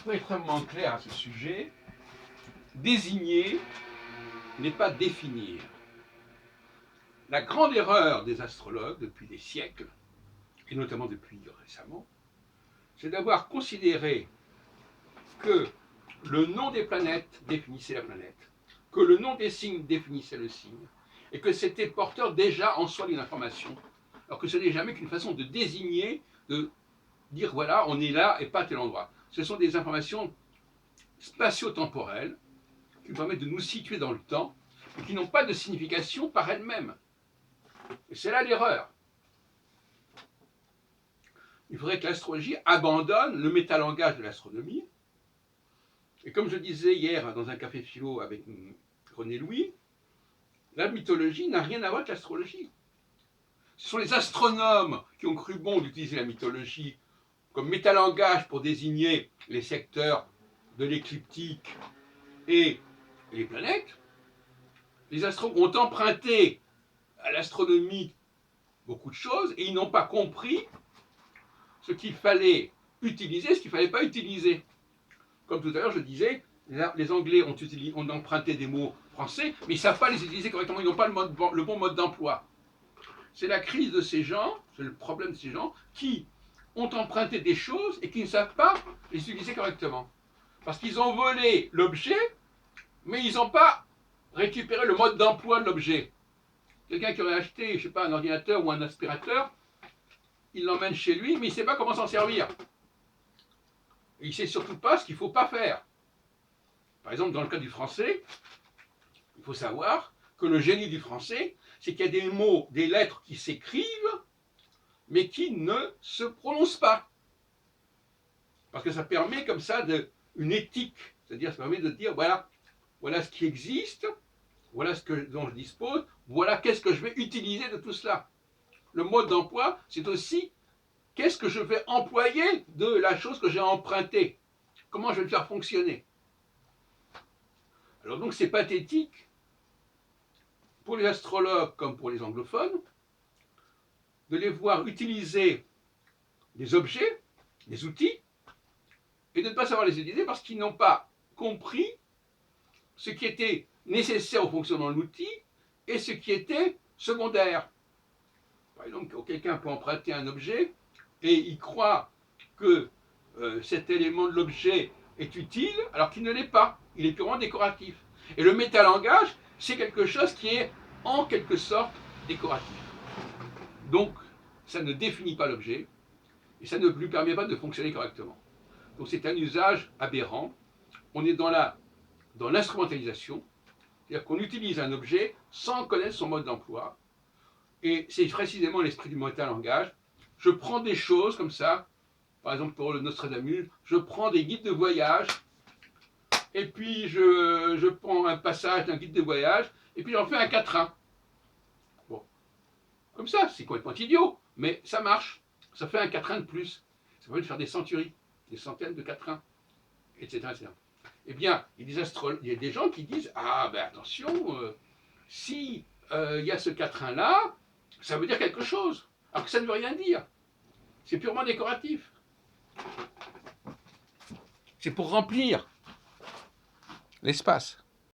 Pour être extrêmement clair à ce sujet, désigner n'est pas définir. La grande erreur des astrologues depuis des siècles, et notamment depuis récemment, c'est d'avoir considéré que le nom des planètes définissait la planète, que le nom des signes définissait le signe, et que c'était porteur déjà en soi d'une information, alors que ce n'est jamais qu'une façon de désigner, de dire voilà, on est là et pas à tel endroit. Ce sont des informations spatio-temporelles qui nous permettent de nous situer dans le temps et qui n'ont pas de signification par elles-mêmes. Et c'est là l'erreur. Il faudrait que l'astrologie abandonne le métalangage de l'astronomie. Et comme je disais hier dans un café philo avec René Louis, la mythologie n'a rien à voir avec l'astrologie. Ce sont les astronomes qui ont cru bon d'utiliser la mythologie comme métalangage pour désigner les secteurs de l'écliptique et les planètes. Les astronomes ont emprunté à l'astronomie beaucoup de choses et ils n'ont pas compris ce qu'il fallait utiliser, ce qu'il ne fallait pas utiliser. Comme tout à l'heure, je disais, les Anglais ont emprunté des mots français, mais ils ne savent pas les utiliser correctement, ils n'ont pas le bon mode d'emploi. C'est la crise de ces gens, c'est le problème de ces gens, qui ont emprunté des choses et qui ne savent pas les utiliser correctement. Parce qu'ils ont volé l'objet, mais ils n'ont pas récupéré le mode d'emploi de l'objet. Quelqu'un qui aurait acheté, je ne sais pas, un ordinateur ou un aspirateur, il l'emmène chez lui, mais il ne sait pas comment s'en servir. Et il ne sait surtout pas ce qu'il ne faut pas faire. Par exemple, dans le cas du français, il faut savoir que le génie du français, c'est qu'il y a des mots, des lettres qui s'écrivent, mais qui ne se prononcent pas. Parce que ça permet comme ça une éthique, c'est-à-dire ça permet de dire voilà ce qui existe, voilà dont je dispose, voilà qu'est-ce que je vais utiliser de tout cela. Le mode d'emploi, c'est aussi qu'est-ce que je vais employer de la chose que j'ai empruntée. Comment je vais le faire fonctionner. Alors donc c'est pathétique pour les astrologues comme pour les anglophones de les voir utiliser des objets, des outils, et de ne pas savoir les utiliser parce qu'ils n'ont pas compris ce qui était nécessaire au fonctionnement de l'outil et ce qui était secondaire. Par exemple, quelqu'un peut emprunter un objet et il croit que cet élément de l'objet est utile alors qu'il ne l'est pas. Il est purement décoratif. Et le métalangage, c'est quelque chose qui est en quelque sorte décoratif. Donc, ça ne définit pas l'objet et ça ne lui permet pas de fonctionner correctement. Donc, c'est un usage aberrant. On est dans l'instrumentalisation, c'est-à-dire qu'on utilise un objet sans connaître son mode d'emploi. Et c'est précisément l'esprit du métalangage. Je prends des choses comme ça, par exemple pour le Nostradamus, je prends des guides de voyage, et puis je prends un passage d'un guide de voyage, et puis j'en fais un quatrain. Bon, comme ça, c'est complètement idiot, mais ça marche. Ça fait un quatrain de plus. Ça permet de faire des centuries, des centaines de quatrains, etc. etc. Eh bien, il y a des gens qui disent ah ben attention, si il y a ce quatrain-là, ça veut dire quelque chose. Alors que ça ne veut rien dire. C'est purement décoratif. C'est pour remplir l'espace.